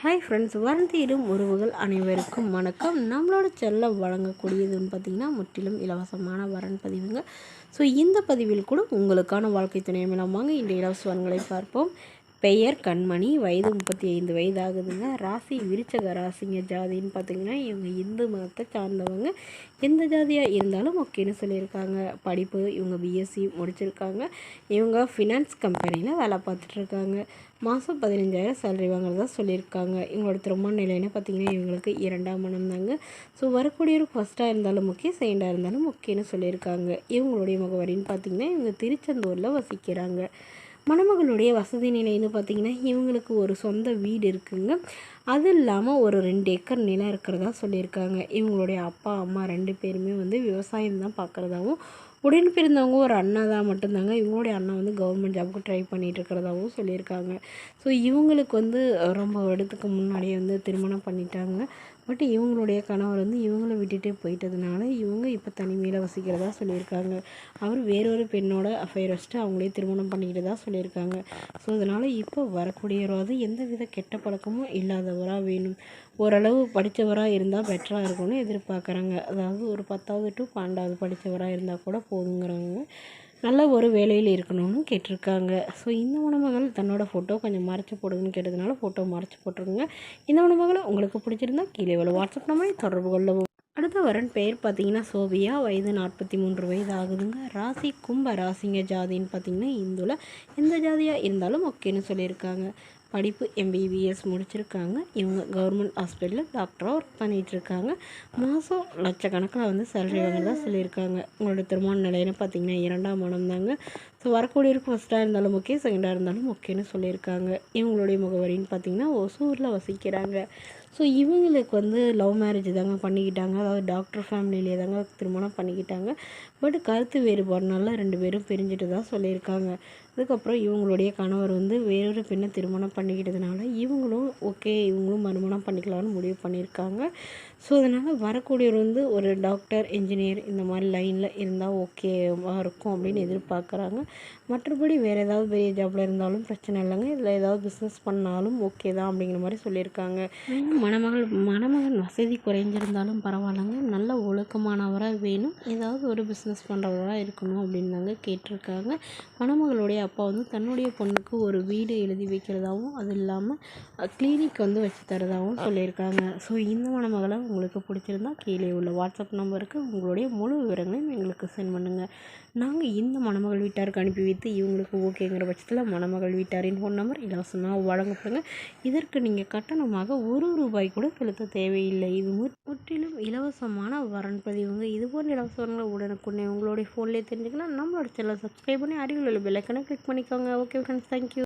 Hi friends, வரந்தேடும் உறவுகள் அனைவருக்கும் வணக்கம். நம்மளோட செல்லம் வழங்கக்கூடியதுன்னு பார்த்திங்கன்னா முற்றிலும் இலவசமான வரன் பதிவுங்க. ஸோ இந்த பதிவில் கூட உங்களுக்கான வாழ்க்கை துணையமில்லாமாங்க இந்த இலவச வரன்களை பார்ப்போம். பெயர் கண்மணி, வயது 35 வயது ஆகுதுங்க. ராசி விருச்சக ராசிங்க. ஜாதின்னு பார்த்திங்கன்னா இவங்க இந்து மதத்தை சார்ந்தவங்க. எந்த ஜாதியாக இருந்தாலும் ஓகேன்னு சொல்லியிருக்காங்க. படிப்பு இவங்க பிஎஸ்சி முடிச்சிருக்காங்க. இவங்க ஃபினான்ஸ் கம்பெனியில் வேலை பார்த்துட்ருக்காங்க. மாதம் 15,000 சேலரி வாங்குறதா சொல்லியிருக்காங்க. இவங்களோட திருமண நிலைன்னு பார்த்திங்கன்னா இவங்களுக்கு 2ஆம் மனம் தாங்க. ஸோ வரக்கூடியவருக்கு ஃபஸ்ட்டாக இருந்தாலும் ஓகே, செகண்டாக இருந்தாலும் ஓகேன்னு சொல்லியிருக்காங்க. இவங்களுடைய முகவரின்னு பார்த்திங்கன்னா இவங்க திருச்செந்தூரில் வசிக்கிறாங்க. மணமகளுடைய வசதி நிலைன்னு பார்த்திங்கன்னா இவங்களுக்கு ஒரு சொந்த வீடு இருக்குங்க. அது இல்லாமல் ஒரு 2 ஏக்கர் நிலம் இருக்கிறதா சொல்லியிருக்காங்க. இவங்களுடைய அப்பா அம்மா 2 பேருமே விவசாயம் தான் பார்க்குறதாவும், உடன் பிறந்தவங்க ஒரு அண்ணா தான் மட்டும்தாங்க. இவங்களுடைய அண்ணா கவர்மெண்ட் ஜாபுக்கு ட்ரை பண்ணிகிட்டு இருக்கிறதாகவும் சொல்லியிருக்காங்க. ஸோ இவங்களுக்கு ரொம்ப வருடத்துக்கு முன்னாடியே திருமணம் பண்ணிட்டாங்க. பட் இவங்களுடைய கணவர் இவங்களை விட்டுட்டே போயிட்டதுனால இவங்க இப்போ தனிமையில் வசிக்கிறதா சொல்லியிருக்காங்க. அவர் வேறொரு பெண்ணோட அஃபேர் வச்சுட்டு அவங்களே திருமணம் பண்ணிக்கிட்டு தான் சொல்லியிருக்காங்க. ஸோ அதனால் இப்போ வரக்கூடியவர் எந்த வித கெட்ட பழக்கமும் இல்லாதவராக வேணும். ஓரளவு படித்தவராக இருந்தால் பெட்டராக இருக்கும்னு எதிர்பார்க்குறாங்க. அதாவது ஒரு 10வது to 12வது படித்தவராக இருந்தால் கூட போதுங்கிறவங்க நல்ல ஒரு வேலையில் இருக்கணும்னு கேட்டிருக்காங்க. ஸோ இந்த மணமகள் தன்னோட ஃபோட்டோ கொஞ்சம் மறைச்சி போடுங்கன்னு கேட்டதுனால ஃபோட்டோ மறைச்சி போட்டுருங்க. இந்த மணமகளை உங்களுக்கு பிடிச்சிருந்தா கீழே உள்ள வாட்ஸ்அப் நம்பரை தொடர்பு கொள்ளவும். அடுத்த வரன் பெயர் பார்த்திங்கன்னா சோபியா, வயது 43 வயது ஆகுதுங்க. ராசி கும்ப ராசிங்க. ஜாதின்னு பார்த்திங்கன்னா இந்துவில் எந்த ஜாதியாக இருந்தாலும் ஓகேன்னு சொல்லியிருக்காங்க. படிப்பு எம்பிபிஎஸ் முடிச்சிருக்காங்க. இவங்க கவர்மெண்ட் ஹாஸ்பிட்டலில் டாக்டராக ஒர்க் பண்ணிகிட்ருக்காங்க. மாதம் லட்சக்கணக்கில் சேலரி வாங்குறதா சொல்லியிருக்காங்க. உங்களோட திருமண நிலைன்னு பார்த்திங்கன்னா 2ஆம் மனம் தாங்க. ஸோ வரக்கூடியவருக்கு ஃபஸ்ட்டாக இருந்தாலும் ஓகே, செகண்டாக இருந்தாலும் ஓகேன்னு சொல்லியிருக்காங்க. இவங்களுடைய முகவரின்னு பார்த்திங்கன்னா ஒசூரில் வசிக்கிறாங்க. ஸோ இவங்களுக்கு லவ் மேரேஜ் தாங்க பண்ணிக்கிட்டாங்க. அதாவது டாக்டர் ஃபேமிலியிலே தாங்க திருமணம் பண்ணிக்கிட்டாங்க. பட் கருத்து வேறுபாடுனால 2 பேரும் பிரிஞ்சுட்டு தான் சொல்லியிருக்காங்க. அதுக்கப்புறம் இவங்களுடைய கணவர் வேறொரு பெண்ணை திருமணம் பண்ணிக்கிட்டதுனால இவங்களும் ஓகே, இவங்களும் மறுமணம் பண்ணிக்கலாம்னு முடிவு பண்ணியிருக்காங்க. ஸோ அதனால் வரக்கூடியவர் ஒரு டாக்டர், இன்ஜினியர் இந்த மாதிரி லைனில் இருந்தால் ஓகேவாக இருக்கும் அப்படின்னு எதிர்பார்க்குறாங்க. மற்றபடி வேறு ஏதாவது பெரிய ஜாபில் இருந்தாலும் பிரச்சனை இல்லைங்க. இதில் ஏதாவது பிஸ்னஸ் பண்ணாலும் ஓகே தான் அப்படிங்கிற மாதிரி சொல்லியிருக்காங்க. மணமகன் வசதி குறைஞ்சிருந்தாலும் பரவாயில்லைங்க, நல்ல ஒழுக்கமானவராக வேணும், ஏதாவது ஒரு பிஸ்னஸ் பண்ணுறவராக இருக்கணும் அப்படின்னு தாங்க கேட்டிருக்காங்க. மணமகளுடைய அப்பா தன்னுடைய பொண்ணுக்கு ஒரு வீடு எழுதி வைக்கிறதாகவும், அது இல்லாமல் கிளினிக் வச்சு தரதாகவும் சொல்லியிருக்காங்க. ஸோ இந்த மணமகளை உங்களுக்கு பிடிச்சிருந்தா கீழே உள்ள வாட்ஸ்அப் நம்பருக்கு உங்களுடைய முழு விவரங்களையும் எங்களுக்கு சென்ட் பண்ணுங்கள். நாங்கள் இந்த மணமகள் வீட்டாருக்கு அனுப்பி வைத்து இவங்களுக்கு ஓகேங்கிற பட்சத்தில் மணமகள் வீட்டாரின் ஃபோன் நம்பர் இலவசமாக வழங்கப்படுங்க. இதற்கு நீங்கள் கட்டணமாக ₹1 கூட செலுத்த தேவையில்லை. இது முற்றிலும் இலவசமான வரன் பதிவுங்க. இது போன்ற இலவச வரன்களை உடனுக்குடனே உங்களுடைய ஃபோன்லேயே தெரிஞ்சுக்கலாம். நம்மளோட சேனலை சப்ஸ்கிரைப் பண்ணி அருகில் உள்ள பெல் ஐக்கானை கிளிக் பண்ணிக்கோங்க. Okay friends, thank you.